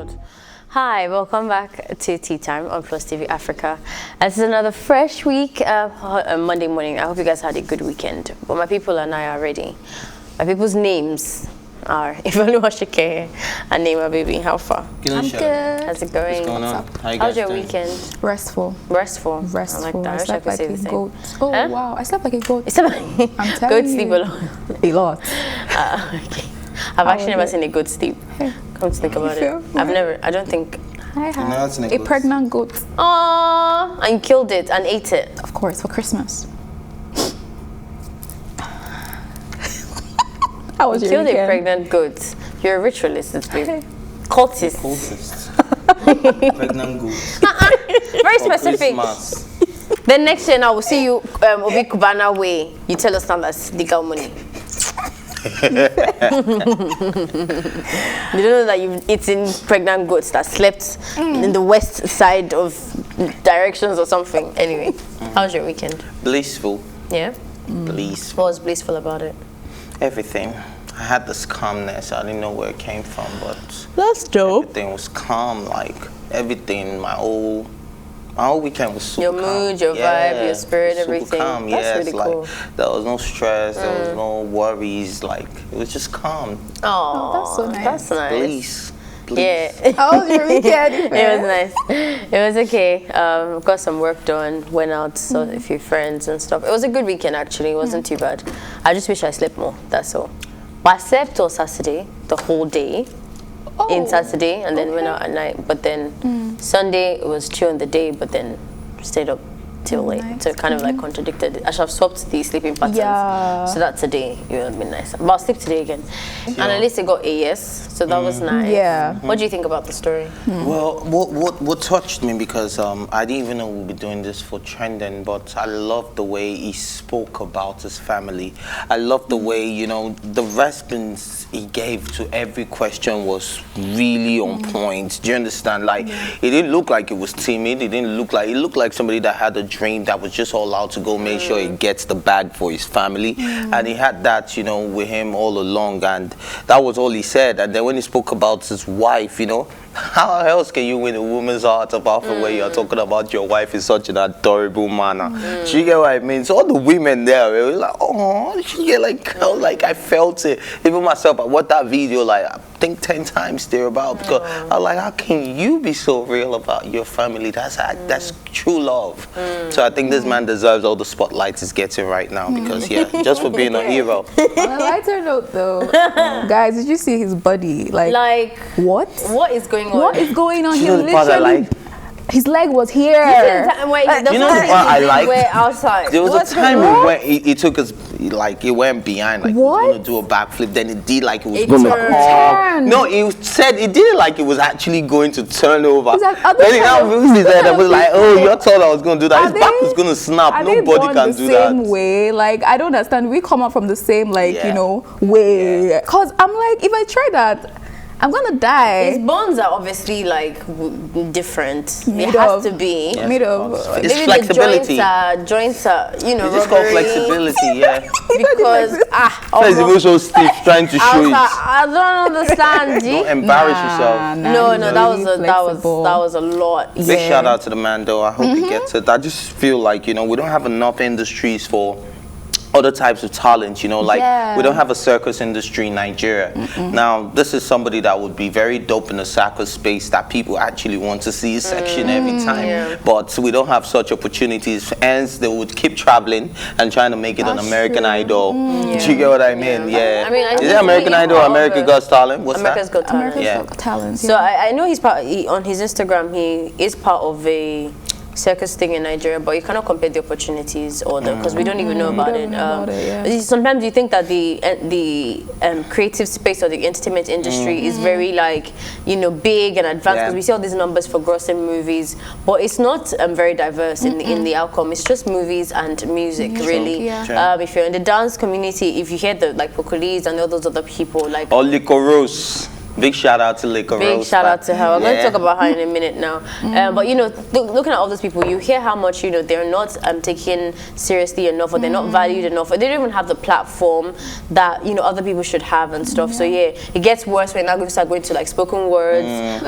Lord. Hi, welcome back to Tea Time on PlusTvAfrica. This is another fresh week, Monday morning. I hope you guys had a good weekend. But my people and I are ready. My people's names are Ivaluashike and Nema Baby. How far? I'm good. How's it going? What's going on? How's your weekend? Restful. Restful. Restful. I like that. I slept like a goat. Oh, huh? wow. I slept like a goat. I'm telling you. Sleep a lot. A lot. Okay. I've actually never seen a goat sleep. Come to think about it. I don't think. I have a pregnant goat. Aww. And you killed it and ate it? Of course, for Christmas. How was you your killed weekend? A pregnant goat. You're a ritualist, babe. Cultist. Pregnant goat. Very specific. Then next year now we'll see you Obi Kubana way. You tell us now that's legal money. You don't know that you've eaten pregnant goats that slept in the west side of directions or something. Anyway, how's your weekend? Blissful. Yeah? Blissful. What was blissful about it? Everything. I had this calmness. I didn't know where it came from, but that's dope. Everything was calm. Like everything, my whole weekend was super calm. Your mood, your vibe, your spirit, super everything. Calm. That's really cool. Like, there was no stress. There was no worries. Like it was just calm. Oh, that's so nice. That's nice. Bliss. Yeah. How was your weekend? It was nice. It was okay. Got some work done. Went out, saw a few friends and stuff. It was a good weekend actually. It wasn't too bad. I just wish I slept more. That's all. But I slept on Saturday the whole day. In Saturday and then went out at night. But then Sunday it was chill in the day. But then stayed up till late. So it kind of like contradicted it. I should have swapped the sleeping patterns. Yeah. So that today it would have been nice. But I'll sleep today again. And at least it got a yes. So that was nice. Yeah. What do you think about the story? Well, what touched me, because I didn't even know we'd be doing this for trending, but I love the way he spoke about his family. I love the way, you know, the response he gave to every question was really on point. Do you understand? Like, it didn't look like it was timid. It looked like somebody that had a dream that was just all out to go make sure he gets the bag for his family. And he had that, you know, with him all along, and that was all he said. And then when he spoke about his wife, you know, how else can you win a woman's heart apart from when you're talking about your wife in such an adorable manner? Do you get what I mean? So all the women there were like, oh, she get like I felt it. Even myself, I watched that video like I think 10 times thereabout, because I was like, how can you be so real about your family? That's true love. So I think this man deserves all the spotlight he's getting right now, because just for being a hero. On a lighter note though, guys, did you see his body? Like what? What is going on? What is going on? You He know the part I literally, like? his leg was here. You know the part I like? Outside. There was a time he took us, like, he went behind, like, he was going to do a backflip, then it did like it was going to turn. No, he said, it did like it was actually going to turn over. Then he now moved his head and was like, oh, you thought I was going to do that. His back was going to snap. Nobody can do that. Same way. Like, I don't understand. We come up from the same, like, you know, way. Because I'm like, if I try that, I'm gonna die. His bones are obviously like different. It has to be made of. It's flexibility. The joints are, you know, it's called flexibility, because flexibility stiff, trying to show it. I don't understand. Don't embarrass yourself. No, that was a lot. Big shout out to the man though. I hope he gets it. I just feel like, you know, we don't have enough industries for other types of talent, you know, like we don't have a circus industry in Nigeria. Now, this is somebody that would be very dope in the circus space that people actually want to see his section every time. But we don't have such opportunities, hence they would keep traveling and trying to make it on American Idol. Do you get what I mean? Yeah. I mean, is it American Idol or American Got Talent? What's America's that? Got Talent. America's Got Talent. So I know he's on his Instagram, he is part of a circus thing in Nigeria, but you cannot compare the opportunities or the, because we don't even know about it. Sometimes you think that the creative space or the entertainment industry is very, like, you know, big and advanced, because we see all these numbers for grossing movies, but it's not very diverse in the outcome. It's just movies and music, really. If you're in the dance community, if you hear the like Pocolis and all those other people, like Olikoros. Big shout out to Laycon. Big shout out to her. We're going to talk about her in a minute now. But you know, looking at all those people, you hear how much, you know, they're not taken seriously enough, or they're not valued enough, or they don't even have the platform that, you know, other people should have and stuff. So yeah, it gets worse when now we start going to like spoken words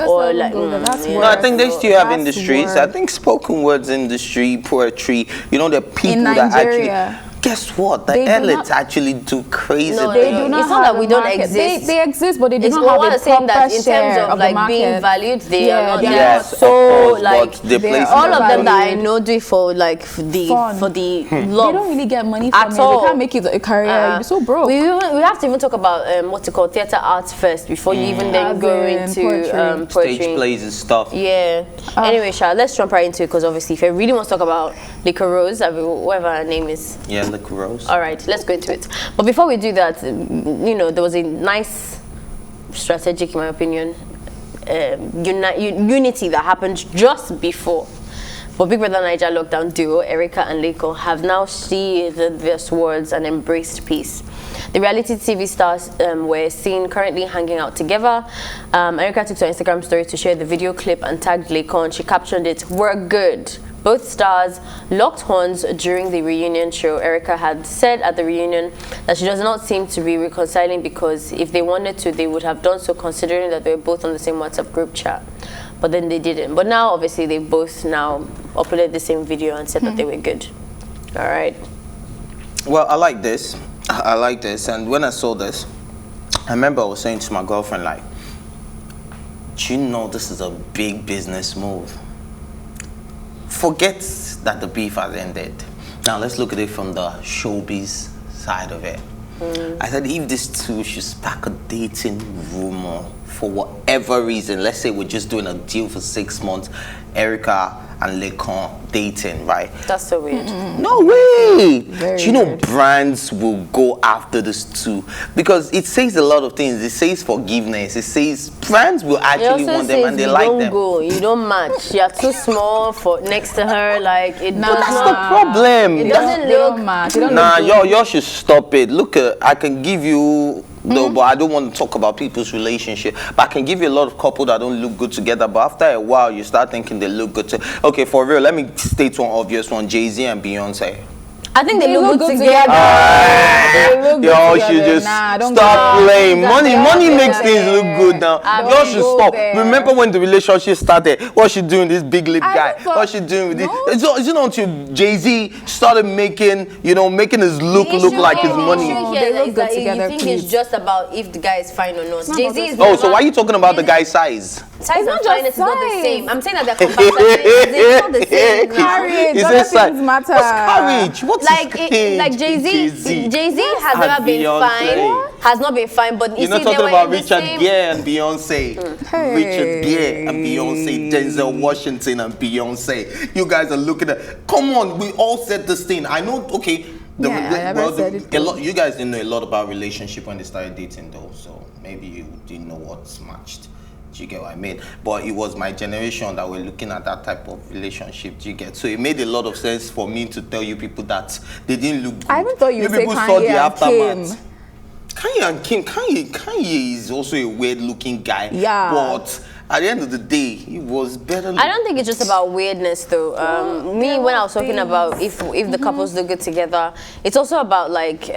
or like. No, I think they still have industries. I think spoken words industry, poetry. You know, the people in that Nigeria. actually. Guess what? The elites actually do crazy. No, They do not it's not that we don't market. exist. They exist, but they do It's not have what a I'm saying, that proper in share terms of the like being market. valued, they are not. they are Yes, not So of course, like but they place all of them that I valued. know do it for like the Fun. for the They love. don't really get money At from it. all. They can't make it a career. You'll be so broke. We have to even talk about what's it called, theatre arts first before you even then go As in into poetry. Stage plays and stuff. Yeah. Anyway, Sha, let's jump right into it, because obviously if I really want to talk about Laycon Rose, whatever her name is. Yeah, Laycon Rose. All right, let's go into it. But before we do that, you know, there was a nice strategic, in my opinion, unity that happened just before. But BBNaija lockdown duo, Erica and Laycon, have now sheathed their swords and embraced peace. The reality TV stars were seen currently hanging out together. Erica took to her Instagram story to share the video clip and tagged Laycon. She captioned it, "We're good." Both stars locked horns during the reunion show. Erica had said at the reunion that she does not seem to be reconciling, because if they wanted to, they would have done so, considering that they were both on the same WhatsApp group chat. But then they didn't. But now, obviously, they both now uploaded the same video and said that they were good. All right. Well, I like this. I like this. And when I saw this, I remember I was saying to my girlfriend, like, do you know this is a big business move? Forget that the beef has ended. Now let's look at it from the showbiz side of it. I said, if these two should spark a dating rumor for whatever reason, let's say we're just doing a deal for 6 months, Erica and Laycon dating, right? That's so weird. No way! Very Do you know weird. brands will go after this too? Because it says a lot of things. It says forgiveness. It says brands will It actually also want them says and they you like don't them. go, you don't match. You're too small for next to her. Like it does That's not. the problem. It doesn't They look. don't match. They don't Nah, look good. y'all should stop it. Look, I can give you, no, but I don't want to talk about people's relationship. But I can give you a lot of couples that don't look good together. But after a while, you start thinking they look good. Okay, for real, let me state one obvious one: Jay-Z and Beyonce. I think they look good together. They look good Y'all should together. just Nah, don't stop go playing. there. Money Don't makes go things there. look good now. Don't Y'all should go stop. there. Remember when the relationship started? What she doing with this big lip I guy? thought- What she doing with No. this? It's not until Jay-Z started making his look like his money. They Here look is good that together, you think please. it's just about if the guy is fine or not. not Jay-Z about is. Oh, so why are you talking about the guy's size? Size It's and not just fineness is not the size. same. I'm saying that they're compatible. It's not the same. now. Courage, Is other this like- things matter. What's courage? What's Like Jay-Z has never And been Beyonce. fine. Has not been fine, but you You're see, not they talking were about in the Richard same. Gere and Beyonce. Hey. Richard Gere and Beyonce, Denzel Washington and Beyonce. You guys are looking at. Come on, we all said this thing. I know. Okay. Yeah, I never said it. You guys didn't know a lot about relationship when they started dating, though. So maybe you didn't know what's matched. Do you get what I mean? But it was my generation that were looking at that type of relationship. Do you get? So it made a lot of sense for me to tell you people that they didn't look good. I even thought you'd say people Kanye saw the and aftermath. Kim. Kanye and Kim. Kanye is also a weird-looking guy. Yeah. But at the end of the day, he was better. I don't think it's just about weirdness, though. When I was talking about if the couples look good together, it's also about like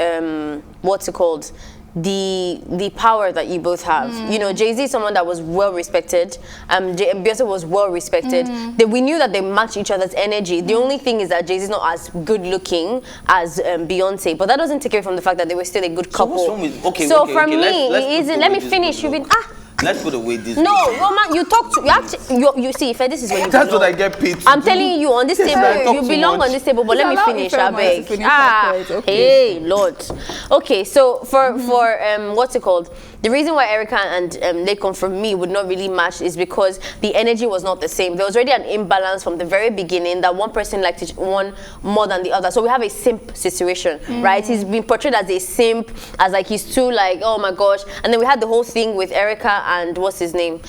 what's it called? The power that you both have. You know, Jay-Z is someone that was well respected. Beyonce was well respected. We knew that they match each other's energy. The only thing is that Jay-Z is not as good looking as Beyonce, but that doesn't take away from the fact that they were still a good couple. what's wrong with- okay, so okay, for okay, me, let's it put isn't. the Let me way this finish. You've look. been Let's put away this. No, look. Roman, you talk to you see, if this is what you That's belong. what I get paid to I'm do. telling you, on this Yes, I table, talk you too belong much. on this table, but Please let me allow finish, Ifeoma I to beg. finish her point, okay. Hey, Lord. Okay, so for what's it called? The reason why Erica and Laycon for me would not really match is because the energy was not the same. There was already an imbalance from the very beginning that one person liked one more than the other. So we have a simp situation, right? He's been portrayed as a simp, as like he's too like, oh my gosh. And then we had the whole thing with Erica and what's his name?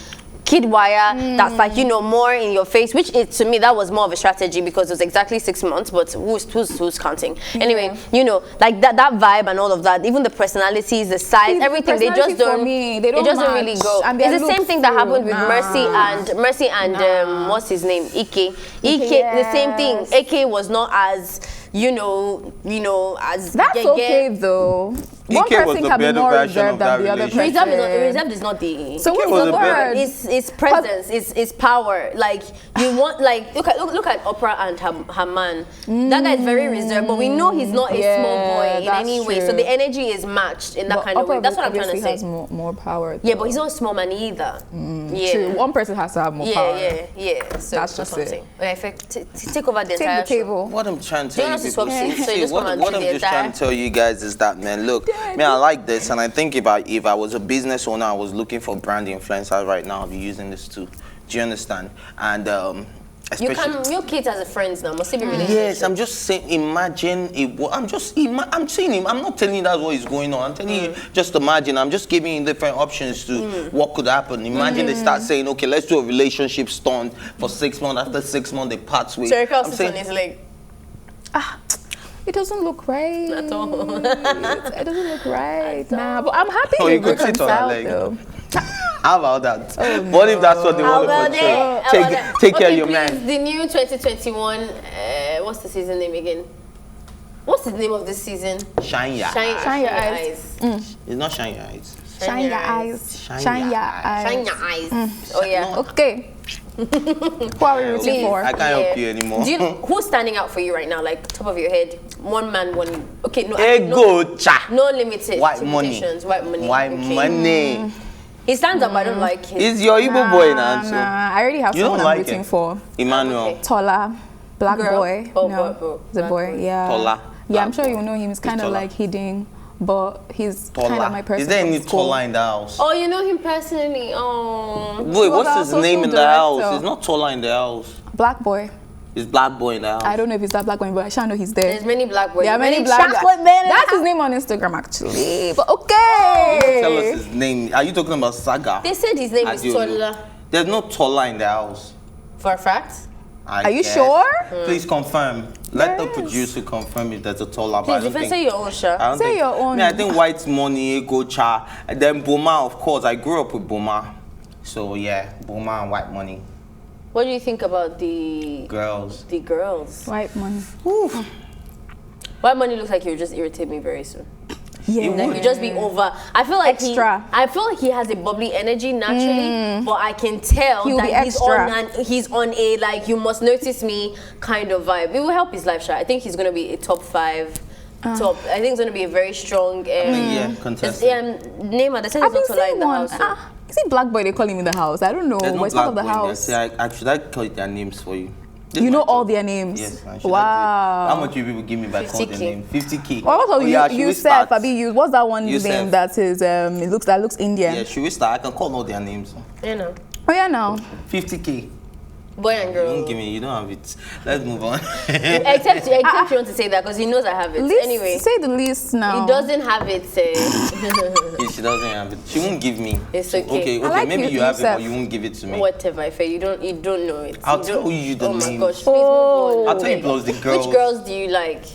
kid wire that's like, you know, more in your face, which to me that was more of a strategy because it was exactly 6 months, but who's counting? Anyway, you know, like that vibe and all of that, even the personalities, the size, everything, they just don't really go. It's the same thing that happened with Mercy and what's his name? Ike, the same thing. Ike was not as, you know, as that's okay though. One person can be more reserved than the other person. Reserved is not the. So what's the word? It's presence. It's power. Like you want. Like look at Oprah and her man. That guy is very reserved, but we know he's not a small boy in any way. So the energy is matched in that kind of way. That's what I'm trying to say. Has more power. Though. Yeah, but he's not a small man either. Yeah. True. One person has to have more power. Yeah. So that's just it. Okay, take over the entire table. What I'm trying to tell you people, what I'm just trying to tell you guys is that, man, look, man, I like this, and I think if I was a business owner, I was looking for brand influencers right now, I'll be using this too. Do you understand? And especially your kids as a friends now must be really. Yes, I'm just saying. Imagine I'm seeing him. I'm not telling you that's what is going on. I'm telling you, just imagine. I'm just giving you different options to what could happen. Imagine they start saying, okay, let's do a relationship stunt for 6 months. After 6 months, they part ways. So I'm saying, on his leg. It doesn't look right. At all. It doesn't look right. Nah, but I'm happy with Reconcile though. How about that? Oh, what if that's what they want to portray? Take care of your man. The new 2021, what's the season name again? What's the name of this season? Shine Your Eyes. It's not Shine Your Eyes. Shine Your Eyes. Shine Your Eyes. Shine Your Eyes. Oh yeah. Okay. Who are we rooting for? I can't help you anymore. Who's standing out for you right now? Like top of your head, one man, one. Okay, no. No limited. White money. White money. White money. He stands up. I don't like him. He's your Igbo boy now. So. Nah, I already have someone I'm rooting for. Emmanuel. Okay. Taller, black boy. Oh, no, boy. the boy. Yeah. Taller. Yeah, I'm sure you know him. He's kind of like hidden, but he's kind of my person. Is there any taller in the house? Oh, you know him personally. Oh. Wait, what's his name in the house? He's not taller in the house. Black boy. Is black boy in the house? I don't know if it's that black boy, but I sure know he's there. There's many black boys. There are many black boys. That's his name on Instagram, actually. But okay. Tell us his name. Are you talking about Saga? They said his name is Tola. There's no taller in the house. For a fact? Are you sure? Please confirm. Let the producer confirm if there's a taller. Please, if I say your own, sure. Say your own. I think white money, go cha. And then Boma, of course. I grew up with Boma. So yeah, Boma and white money. What do you think about the girls? The girls. White money. Oof. White money looks like he would just irritate me very soon. Yeah. Like you just be over. I feel like extra. I feel like he has a bubbly energy naturally, but I can tell that he's on a like you must notice me kind of vibe. It will help his life shot. I think he's gonna be a top 5. I think it's gonna be a very strong contestant. Name at the time is not in the house. Is it black boy they call him in the house? I don't know. It's part of the house. Should I call their names for you? You know all their names? Yes. Wow. How much do people give me by calling their name? 50K. What about Yusef? What's that one name that is that looks Indian? Yeah, should we start? I can call all their names. You know. Oh yeah, now. 50K. Boy and girl. Don't give me. You don't have it. Let's move on. except you want to say that because he knows I have it. Anyway, say the list now. He doesn't have it. She doesn't have it. She won't give me. It's okay. Okay. Maybe you have it, but you won't give it to me. Whatever. If you don't know it. I'll tell you the names. Oh my gosh. Please move on. I'll tell you plus the girls. Which girls do you like?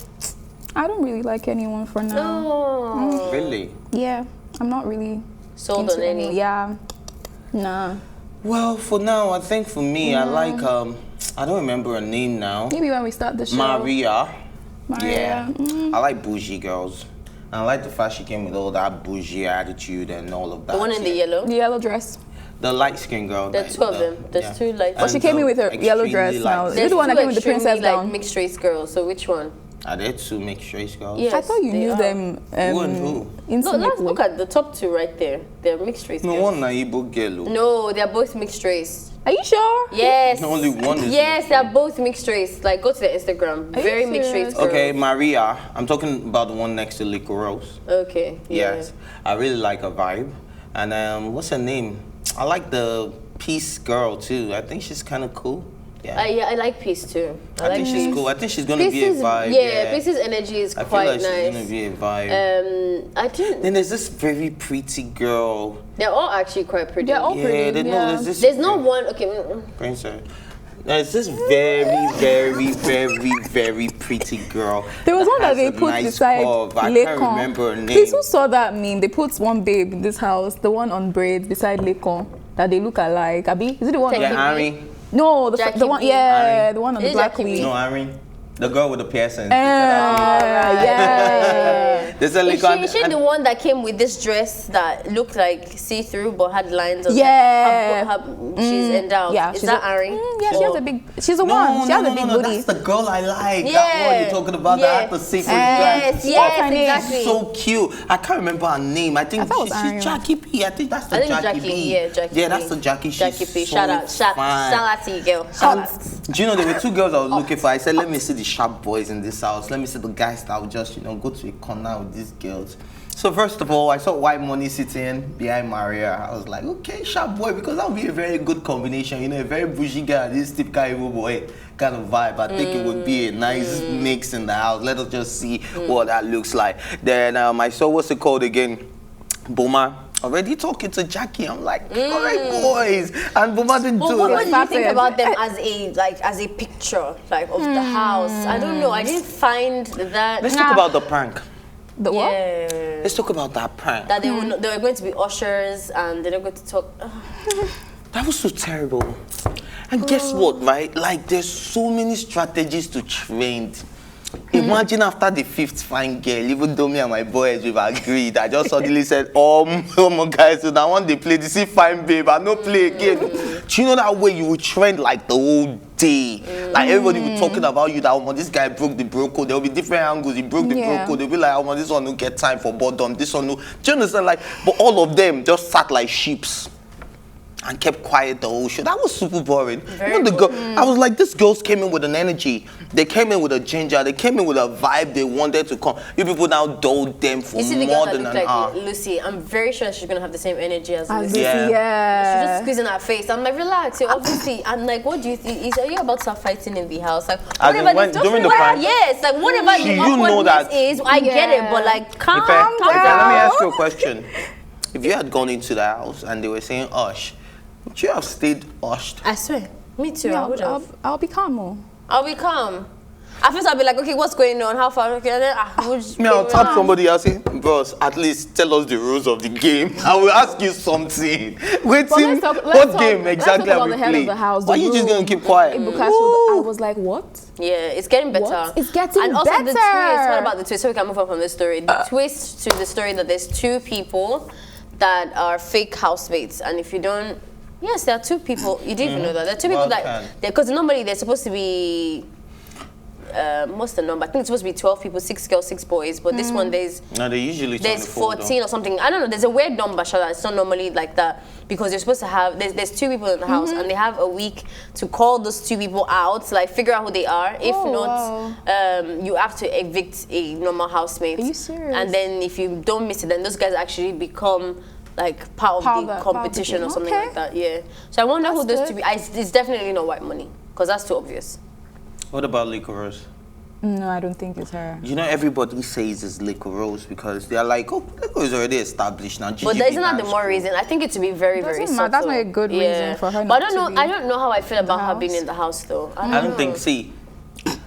I don't really like anyone for now. Oh. Really? Yeah. I'm not really sold on any. Yeah. Nah. Well, for now, I think for me, I like, I don't remember her name now. Maybe when we start the show. Maria. Yeah. I like bougie girls. And I like the fact she came with all that bougie attitude and all of that. The one in the yellow? The yellow dress. The light-skinned girl. There's 2 of them. There's 2 light. But she came in with her yellow dress now. This is the one that came with the princess gown. Mixed race girls. So which one? Are there 2 mixed race girls? Yes, I thought you knew them. Who and who? No, let's look at the top 2 right there. They're mixed race girls. No one Igbo girl. No, they're both mixed race. Are you sure? Yes. Only one is Yes, they're both mixed race. Like, go to their Instagram. Very mixed race girls. Okay, Maria. I'm talking about the one next to Lico Rose. Okay. Yeah. Yes. I really like her vibe. And what's her name? I like the Peace girl too. I think she's kind of cool. Yeah, I like Peace too. I think she's cool. I think she's gonna be a vibe. Yeah, Peace's energy is I quite feel like nice. she's gonna be a vibe. I think Then there's this very pretty girl. they're all actually quite pretty. They're all pretty. There's no one. Okay. Princess. There's this very pretty girl. There was one that they has a put nice beside curve. I Laycon. can't remember her name. Please, who saw that meme? They put one babe in this house, the one on braids beside Laycon, that they look alike. Abi, is it the one? Yeah, Ari. No, the one. Yeah, the one on the black Jackie wig. No, Ari. The girl with the piercings. Yeah. There's a Is she the one that came with this dress that looked like see-through but had lines on she's endowed. Yeah, is that Ari? Yeah, she has a big. She's the one. She has a big booty. That's the girl I like. Yeah. That one you're talking about. Yeah. That had the sequin Yes, dress. exactly. So cute. I can't remember her name. I think thought it was Ari. she's Jackie P. I think that's the Jackie B. Yeah, Jackie. Yeah, that's the Jackie. Jackie P. She's Shout out. so Shout fine. out to you, girl. Shout out. Do you know there were two girls I was looking for? I said, let me see the sharp boys in this house. Let me see the guys that would just, go to a corner with these girls. So first of all, I saw White Money sitting behind Maria. I was like, okay, sharp boy, because that would be a very good combination. A very bougie guy, this typical evil boy kind of vibe. I think it would be a nice mix in the house. Let us just see what that looks like. Then I saw, what's it called again? Boma. Already talking to Jackie, I'm like, all right, boys, and Boma didn't do What it. do you think about them as a picture of the house? I don't know. I didn't find that. Let's talk about the prank. The what? Yeah. Let's talk about that prank. That they were going to be ushers and they're not going to talk. That was so terrible. And guess what, right? Like, there's so many strategies to train. Imagine after the fifth fine girl, even though me and my boys we've agreed, I just suddenly said, oh my guys, so now when they play, they see fine babe, I no play again. Do you know that way you would trend like the whole day? Like everybody was talking about you, that this guy broke the bro code. There will be different angles. He broke the bro code. They'll be like, this one will get time for boredom. This one no. Do you understand? Like, but all of them just sat like sheeps and kept quiet the whole show. That was super boring. Even the girl, I was like, these girls came in with an energy. They came in with a ginger. They came in with a vibe. They wanted to come. You people now doled them for more than an hour. Lucy, I'm very sure she's gonna have the same energy as Lucy. Yeah. She's just squeezing her face. I'm like, relax. You're obviously. I'm like, what do you think? Are you about to start fighting in the house? Like, during the prank. Yes, like whatever the awkwardness is, I get it. But like, calm down. Let me ask you a question. If you had gone into the house and they were saying, "Ush," would you have stayed ushed? I swear. Me too. Yeah, I would have. I'll be calm more. I'll be calm. At first I'll be like, okay, what's going on? How far? Okay, and then I'll tap somebody else. Say, bros, at least tell us the rules of the game. I will ask you something. What game exactly have we played? Why are you just gonna keep quiet? I was like, what? Yeah, it's getting better. What? It's getting better. And also the twist. What about the twist? So we can move on from this story. The twist to the story that there's two people that are fake housemates, and if you don't. Yes, there are two people. You didn't even know that. There are two people because normally they're supposed to be. What's the number? I think it's supposed to be 12 people, 6 girls, 6 boys. But this one, there's 14 or something. I don't know. There's a weird number, Shala. It's not normally like that because you're supposed to have. There's 2 people in the house, and they have a week to call those 2 people out, to like figure out who they are. If you have to evict a normal housemate. Are you serious? And then if you don't miss it, then those guys actually become. Like part of the competition or something like that, yeah. So I wonder who those two be. It's definitely not White Money, because that's too obvious. What about Liquor Rose? No, I don't think it's her. You know, everybody says it's Liquor Rose because they're like, oh, Liquor is already established now. But isn't that the more reason? I think it to be very, very subtle. That's not a good reason for her. But I don't know how I feel about her being in the house though. I don't think. See.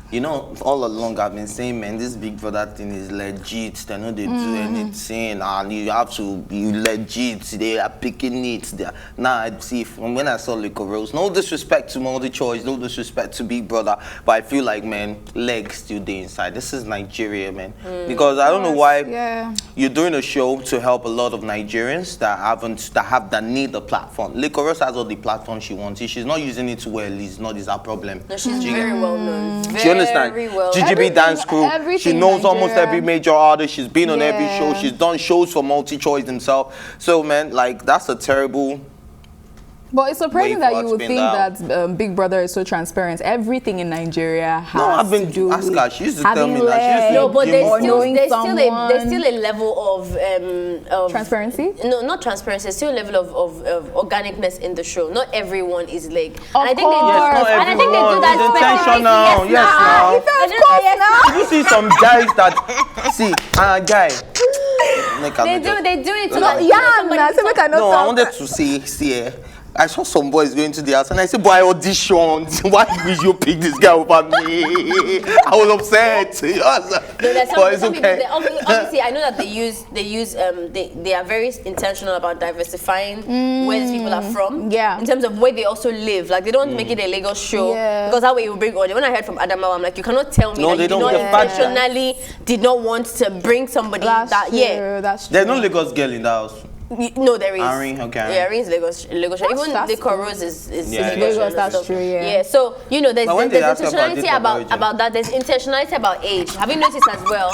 You know, all along I've been saying, man, this Big Brother thing is legit. They know they do anything, and you have to be legit. They are picking it. Now, I see from when I saw Liquor Rose, no disrespect to Multi Choice, no disrespect to Big Brother, but I feel like, man, legs still there inside. This is Nigeria, man. Because I don't know why you're doing a show to help a lot of Nigerians that need a platform. Liquor Rose has all the platform she wants. If she's not using it well, it's not our problem. No, she's very well known. Understand? GGB Dance Crew. She knows almost every major artist. She's been on every show. She's done shows for Multi Choice himself. So man, like that's a terrible But it's surprising Wait that for you us would being think down. that Big Brother is so transparent. Everything in Nigeria has I've been to do ask her. She used to tell having me that. She used to No, but give there's me still, knowing there's still a someone. level of transparency. No, not transparency. There's still a level of organicness in the show. Not everyone is like. Of and I think they do. course. Yes, not And I think they do everyone. that It's specifically. intentional. Yes, now. Of course now. You see some guys that see a guy. They do it to No, like Yeah, so we cannot No, I talk. wanted to see. I saw some boys going to the house and I said, boy, I auditioned. Why did you pick this guy over me? I was upset. No, there's But it's some okay. people, obviously, I know that they are very intentional about diversifying where these people are from. Yeah. In terms of where they also live. Like, they don't make it a Lagos show. Yeah. Because that way it will bring audience. When I heard from Adamawa, I'm like, you cannot tell me No, that they you did don't. not The fact that- intentionally did not want to bring somebody That's that, true. yeah. That's true. There's no Lagos girl in the house. No, there is. Irene, okay. Yeah, Irene is Lagos. Even that's the Rose is Yeah, Lagos. Lagos, that's So, true, yeah. Yeah, so, you know, there's But when they ask intentionality about origin. about that. There's intentionality about age. Have you noticed as well?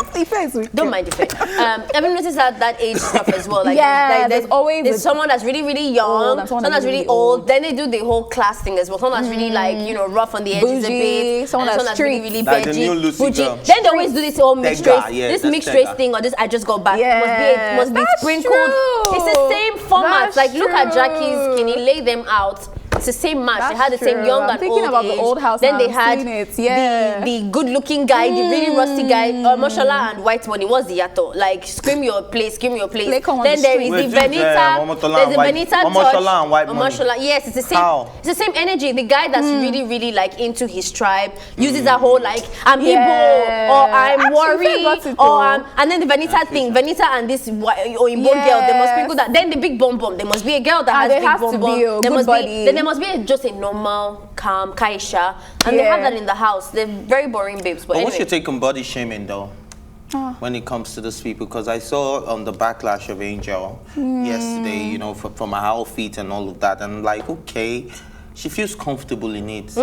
Don't mind the face. Have you noticed that age stuff as well? Like, Yeah, there's always there's a- someone that's really, really young, old and someone that's really old. Then they do the whole class thing as well. Someone that's really, like, you know, rough on the edges a Bougie, bit. someone and that's really, street. really Like the veggie, new Lucy bougie. girl. Then they always do this whole mixed Tega, race, yeah, this that's mixed Tega. race thing, or this I just got back. Yes, Must be that's sprinkled. true. It's the same format. That's Like, look at true. Jackie's Skinny, lay them out. It's the same match. They That's had the same true. young I'm and thinking old about age. the old house Then now. they I'm had seeing it. Yeah. the good-looking guy, the really rusty guy, Moshola and White Money. What's the yato? Like, scream your place, scream your place. Laycon on Then the there street. is Wait, the Benita. Omotola There's and the White- Benita Omotola touch. and White Money. Omotola, yes, it's the same. How? It's the same energy. The guy that's really, really like into his tribe uses that whole like I'm Yeah. Igbo or I'm Actually, worried got it or though. I'm, and then the Benita thing. Benita and this Oyinbo girl, they must sprinkle that. Then the big bomb bomb. There must be a girl that has there big has to bomb be bomb. a There good must body. be. Then there must be just a normal, calm Kaisha, and they have Yeah. that in the house. They're very boring babes. But But what's anyway. your take on body shaming, though? When it comes to these people, because I saw on the backlash of Angel yesterday, you know, from her outfit and all of that, and I'm like, okay, she feels comfortable in it.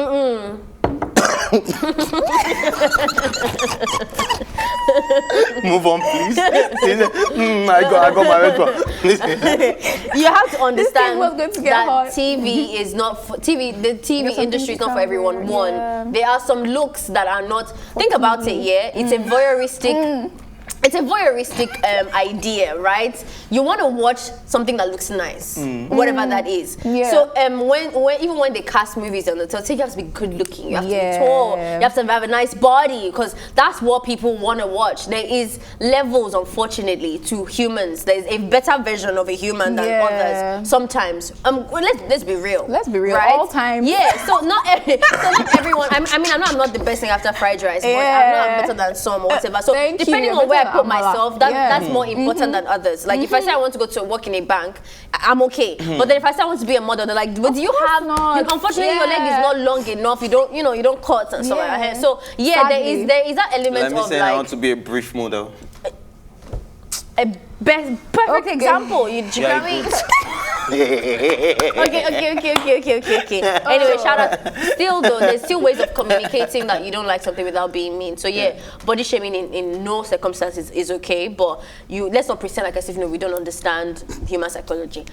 Move on, please. I got my response. You have to understand was going to get that hot. TV is not for TV. The TV something industry is to not for everyone. cover, One, yeah. there are some looks that are not. Think about it. Yeah, it's a voyeuristic. It's a voyeuristic idea, right? You want to watch something that looks nice, whatever that is. Yeah. So when they cast movies on the TV, you have to be good looking. You have to Yeah. be tall. You have to have a nice body because that's what people want to watch. There is levels, unfortunately, to humans. There's a better version of a human than Yeah. others. Sometimes, well, let's be real. Let's be real, right? all times. Yeah. So not everyone. I mean, I'm not the best thing after fried rice, but I'm better than some or whatever. So Thank you. depending You're on where I better put than Amala. myself, that's more important than others. Like if I say I want to go to work in a bank, I'm okay. But then if I say I want to be a model, they're like, but do you have? not. Unfortunately, your leg is Yeah. not long enough. You don't cut and stuff like that. Yeah. So yeah, Sadly. there is that element Let me of say I want like to be a brief model. a perfect Okay. example. You do you know what I mean? Okay. Anyway, shout out. Still though, there's still ways of communicating that you don't like something without being mean. So yeah, body shaming in no circumstances is okay. But let's not pretend like as if we don't understand human psychology.